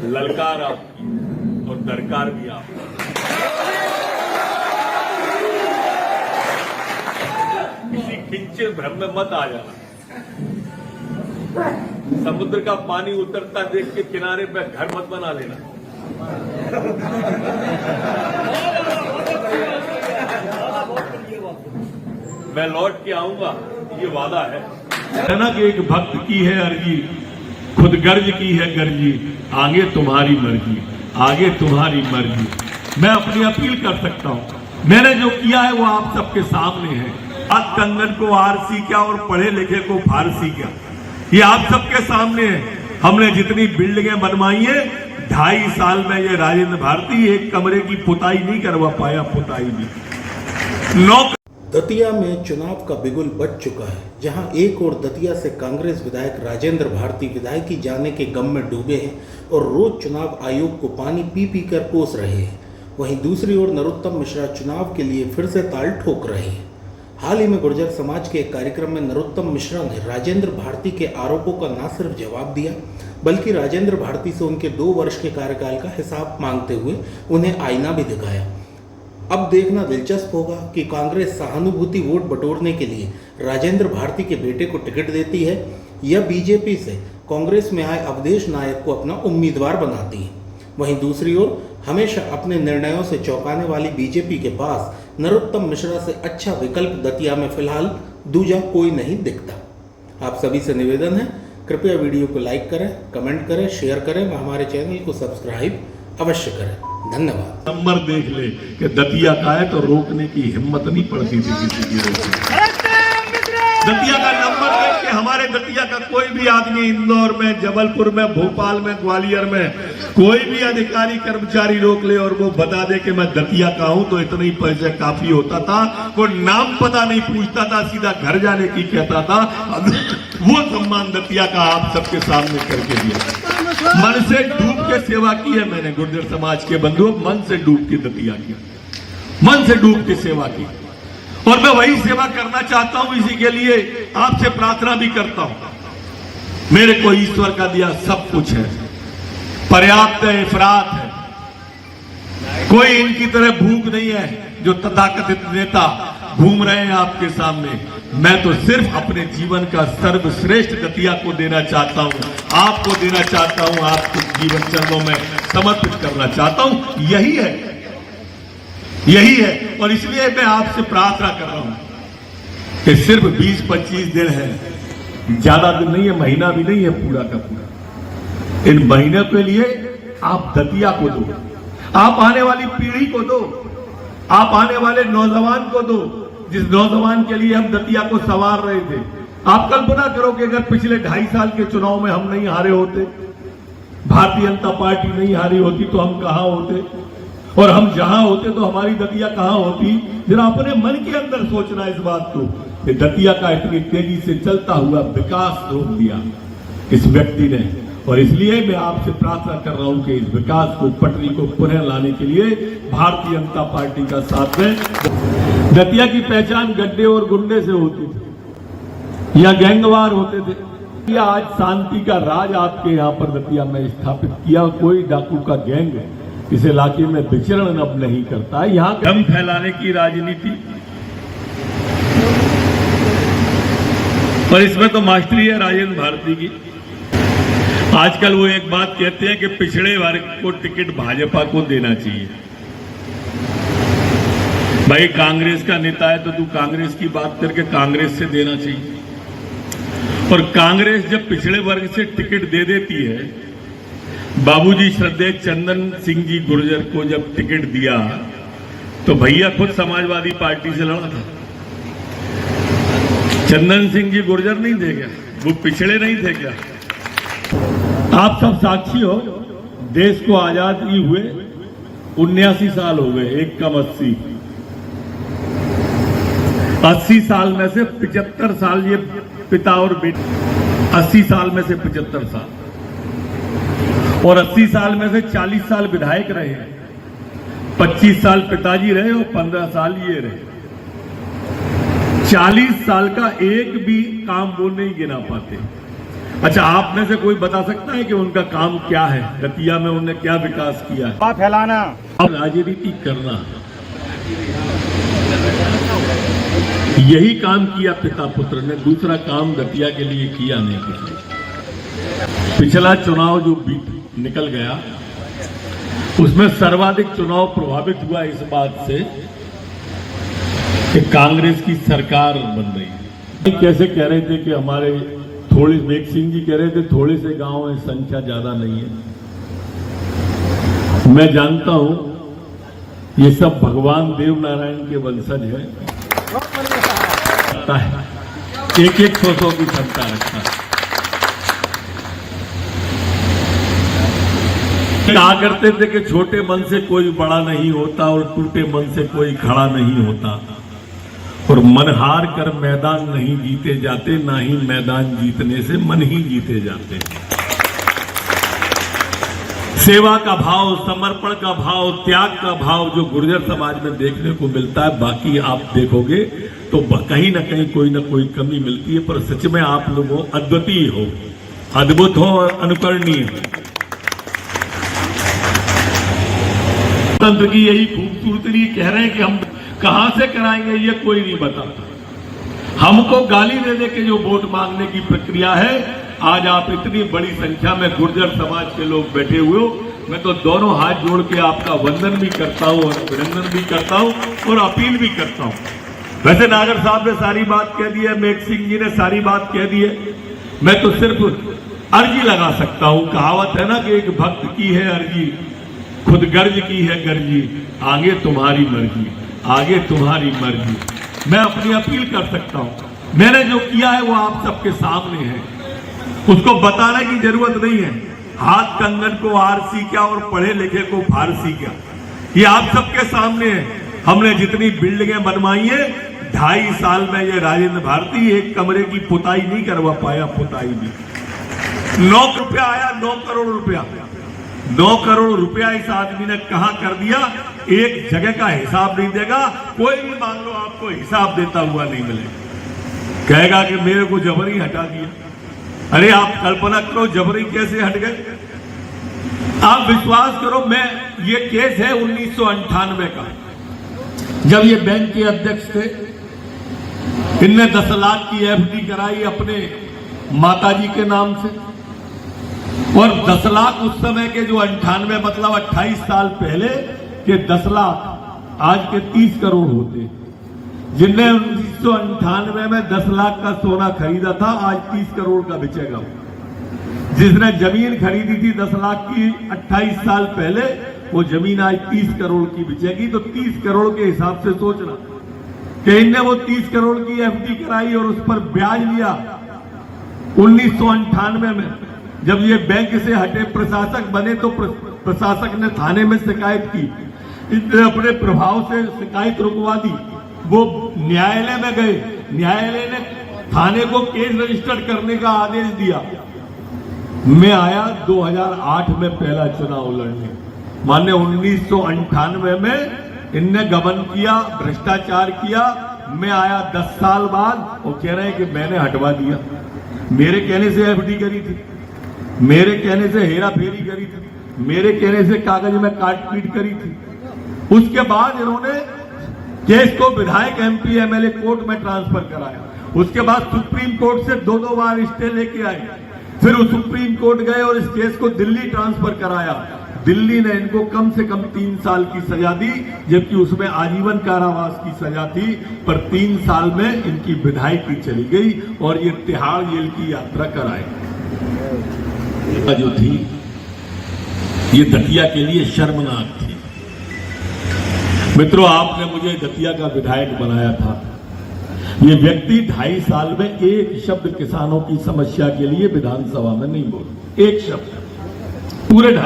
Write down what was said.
ललकार आपकी और दरकार भी आपकी। किसी किंचित भ्रम में मत आ जाना। समुद्र का पानी उतरता देख के किनारे पे घर मत बना लेना। मैं लौट के आऊंगा, ये वादा है ना कि एक भक्त की है अर्जी, खुद गर्ज की है गर्जी, आगे तुम्हारी मर्जी, आगे तुम्हारी मर्जी। मैं अपनी अपील कर सकता हूं, मैंने जो किया है वो आप सबके सामने है। आज कंगन को आरसी क्या और पढ़े लिखे को फारसी क्या, ये आप सबके सामने है। हमने जितनी बिल्डिंगें बनवाई है 2.5 साल में ये राजेंद्र भारती एक कमरे की पुताई नहीं करवा पाया, पुताई भी। दतिया में चुनाव का बिगुल बज चुका है, जहां एक और दतिया से कांग्रेस विधायक राजेंद्र भारती विधायकी जाने के गम में डूबे हैं और रोज चुनाव आयोग को पानी पी पी कर कोस रहे हैं। वहीं दूसरी ओर नरोत्तम मिश्रा चुनाव के लिए फिर से ताल ठोक रहे हैं। हाल ही में गुर्जर समाज के एक कार्यक्रम में नरोत्तम मिश्रा ने राजेंद्र भारती के आरोपों का न सिर्फ जवाब दिया, बल्कि राजेंद्र भारती से उनके 2 वर्ष के कार्यकाल का हिसाब मांगते हुए उन्हें आईना भी दिखाया। अब देखना दिलचस्प होगा कि कांग्रेस सहानुभूति वोट बटोरने के लिए राजेंद्र भारती के बेटे को टिकट देती है या बीजेपी से कांग्रेस में आए अवधेश नायक को अपना उम्मीदवार बनाती है। वहीं दूसरी ओर हमेशा अपने निर्णयों से चौंकाने वाली बीजेपी के पास नरोत्तम मिश्रा से अच्छा विकल्प दतिया में फिलहाल दूजा कोई नहीं दिखता। आप सभी से निवेदन है, कृपया वीडियो को लाइक करें, कमेंट करें, शेयर करें व हमारे चैनल को सब्सक्राइब अवश्य करें। धन्यवाद। नंबर देख ले कि दतिया का है तो रोकने की हिम्मत नहीं पड़ती थी किसी की। दतिया का नंबर देख के हमारे दतिया का कोई भी आदमी इंदौर में, जबलपुर में, भोपाल में, ग्वालियर में कोई भी अधिकारी कर्मचारी रोक ले और वो बता दे कि मैं दतिया का हूं तो इतना ही पैसे काफी होता था। कोई नाम पता नहीं पूछता था, सीधा घर जाने की कहता था। वो सम्मान दतिया का आप सबके सामने करके दिया। मन से डूब के सेवा की है मैंने, गुर्जर समाज के बंधुओं, मन से डूब के दतिया किया, मन से डूब के सेवा की और मैं वही सेवा करना चाहता हूं। इसी के लिए आपसे प्रार्थना भी करता हूं। मेरे को ईश्वर का दिया सब कुछ है, पर्याप्त है, इफरात है। कोई इनकी तरह भूख नहीं है जो तथाकथित नेता घूम रहे हैं आपके सामने। मैं तो सिर्फ अपने जीवन का सर्वश्रेष्ठ दतिया को देना चाहता हूं, आपको देना चाहता हूं, आपके जीवन चरणों में समर्पित करना चाहता हूं। यही है, यही है। और इसलिए मैं आपसे प्रार्थना कर रहा हूं कि सिर्फ 20-25 दिन है, ज्यादा दिन नहीं है, महीना भी नहीं है पूरा का पूरा। इन महीने के लिए आप दतिया को दो, आप आने वाली पीढ़ी को दो, आप आने वाले नौजवान को दो, जिस नौजवान के लिए हम दतिया को संवार रहे थे। आप कल्पना करो कि अगर पिछले 2.5 साल के चुनाव में हम नहीं हारे होते, भारतीय जनता पार्टी नहीं हारी होती, तो हम कहां होते, और हम जहां होते तो हमारी दतिया कहां होती। जरा अपने मन के अंदर सोचना इस बात को कि दतिया का इतनी तेजी से चलता हुआ विकास रोक दिया इस व्यक्ति ने। और इसलिए मैं आपसे प्रार्थना कर रहा हूं कि इस विकास को, पटरी को पुनः लाने के लिए भारतीय जनता पार्टी का साथ दें। दतिया की पहचान गड्ढे और गुंडे से होती थी या गैंगवार होते थे। या आज शांति का राज आपके यहां पर दतिया में स्थापित किया। कोई डाकू का गैंग इस इलाके में विचरण अब नहीं करता है। यहां गम फैलाने की राजनीति, और इसमें तो मास्टरी है राजेंद्र भारती की। आजकल वो एक बात कहते हैं कि पिछड़े वर्ग को टिकट भाजपा को देना चाहिए। भाई कांग्रेस का नेता है तो तू कांग्रेस की बात करके कांग्रेस से देना चाहिए। और कांग्रेस जब पिछड़े वर्ग से टिकट दे देती है, बाबूजी श्रद्धेय चंदन सिंह जी गुर्जर को जब टिकट दिया तो भैया खुद समाजवादी पार्टी से लड़ा था। चंदन सिंह जी गुर्जर नहीं थे क्या? वो पिछड़े नहीं थे क्या? आप सब साक्षी हो, देश को आजादी हुए 79 साल हो गए, एक कम 80 साल में से 75 साल ये पिता और बेटी, 80 साल में से 75 साल, और 80 साल में से 40 साल विधायक रहे, 25 साल पिताजी रहे और 15 साल ये रहे। 40 साल का एक भी काम वो नहीं गिना पाते। अच्छा, आप में से कोई बता सकता है कि उनका काम क्या है? दतिया में उन्होंने क्या विकास किया है? फैलाना और राजनीति करना, यही काम किया पिता पुत्र ने। दूसरा काम दतिया के लिए किया नहीं कुछ। पिछला चुनाव जो बीत निकल गया उसमें सर्वाधिक चुनाव प्रभावित हुआ इस बात से कि कांग्रेस की सरकार बन रही है। कैसे कह रहे थे कि हमारे थोड़े, मेघ सिंह जी कह रहे थे थोड़े से गांव में संख्या ज्यादा नहीं है। मैं जानता हूं ये सब भगवान देव नारायण के वंशज है। एक एक सौ की क्षमता रखता है। कहा करते थे कि छोटे मन से कोई बड़ा नहीं होता और टूटे मन से कोई खड़ा नहीं होता, और मन हार कर मैदान नहीं जीते जाते, ना ही मैदान जीतने से मन ही जीते जाते। सेवा का भाव, समर्पण का भाव, त्याग का भाव जो गुर्जर समाज में देखने को मिलता है, बाकी आप देखोगे तो कहीं ना कहीं कोई ना कोई कमी मिलती है। पर सच में आप लोगों अद्वितीय हो, अद्भुत हो और अनुकरणीय हो। तंत्र की यही खूबसूरती कह रहे हैं कि हम कहां से कराएंगे ये कोई नहीं बताता। हमको गाली दे दे के जो वोट मांगने की प्रक्रिया है, आज आप इतनी बड़ी संख्या में गुर्जर समाज के लोग बैठे हुए हो, मैं तो दोनों हाथ जोड़ के आपका वंदन भी करता हूं और अभिनंदन भी करता हूं और अपील भी करता हूं। वैसे नागर साहब ने सारी बात कह दी है, मेघ सिंह जी ने सारी बात कह दी है। मैं तो सिर्फ अर्जी लगा सकता हूं। कहावत है ना कि एक भक्त की है अर्जी, खुद गर्ज की है गर्जी, आगे तुम्हारी मर्जी, आगे तुम्हारी मर्जी। मैं अपनी अपील कर सकता हूं। मैंने जो किया है वो आप सबके सामने है, उसको बताने की जरूरत नहीं है। हाथ कंगन को आरसी क्या और पढ़े लिखे को फारसी क्या, ये आप सबके सामने है। हमने जितनी बिल्डिंगें बनवाई है, 2.5 साल में ये राजेंद्र भारती एक कमरे की पुताई नहीं करवा पाया। पुताई भी 9 रुपया आया, 9 करोड़ रुपया, 9 करोड़ रुपया इस आदमी ने कहां कर दिया। एक जगह का हिसाब नहीं देगा, कोई भी मान लो आपको हिसाब देता हुआ नहीं मिलेगा। कहेगा कि मेरे को जबरी हटा दिया। अरे आप कल्पना करो जबरी कैसे हट गए। आप विश्वास करो, मैं ये केस है 1998 का, जब ये बैंक के अध्यक्ष थे। इनने 10 लाख की एफडी कराई अपने माताजी के नाम से, और 10 लाख उस समय के जो 98 मतलब 28 साल पहले के 10 लाख आज के 30 करोड़ होते। जिनने 1998 में 10 लाख का सोना खरीदा था, आज 30 करोड़ का बिचेगा। जिसने जमीन खरीदी थी 10 लाख की 28 साल पहले, वो जमीन आज 30 करोड़ की बिचेगी। तो 30 करोड़ के हिसाब से सोचना कि इनने वो 30 करोड़ की एफडी कराई और उस पर ब्याज लिया 1998 में। जब ये बैंक से हटे, प्रशासक बने, तो प्रशासक ने थाने में शिकायत की। इनने अपने प्रभाव से शिकायत रुकवा दी। वो न्यायालय में गए, न्यायालय ने थाने को केस रजिस्टर करने का आदेश दिया। मैं आया 2008 में पहला चुनाव लड़ने। माने 1998 में इनने गबन किया, भ्रष्टाचार किया। मैं आया 10 साल बाद, वो कह रहे हैं कि मैंने हटवा दिया। मेरे कहने से एफडी करी थी, मेरे कहने से हेरा फेरी करी थी, मेरे कहने से कागज में काट पीट करी थी। उसके बाद इन्होंने केस को विधायक एमपी एमएलए कोर्ट में ट्रांसफर कराया। उसके बाद सुप्रीम कोर्ट से 2 बार स्टे लेके आए। फिर वो सुप्रीम कोर्ट गए और इस केस को दिल्ली ट्रांसफर कराया। दिल्ली ने इनको कम से कम 3 साल की सजा दी, जबकि उसमें आजीवन कारावास की सजा थी। पर 3 साल में इनकी विधायकी चली गई और ये तिहाड़ जेल की यात्रा कराए। जो थी ये दतिया के लिए शर्मनाक थी। मित्रों, आपने मुझे दतिया का विधायक बनाया था। ये व्यक्ति 2.5 साल में एक शब्द किसानों की समस्या के लिए विधानसभा में नहीं बोला, एक शब्द पूरे 2.5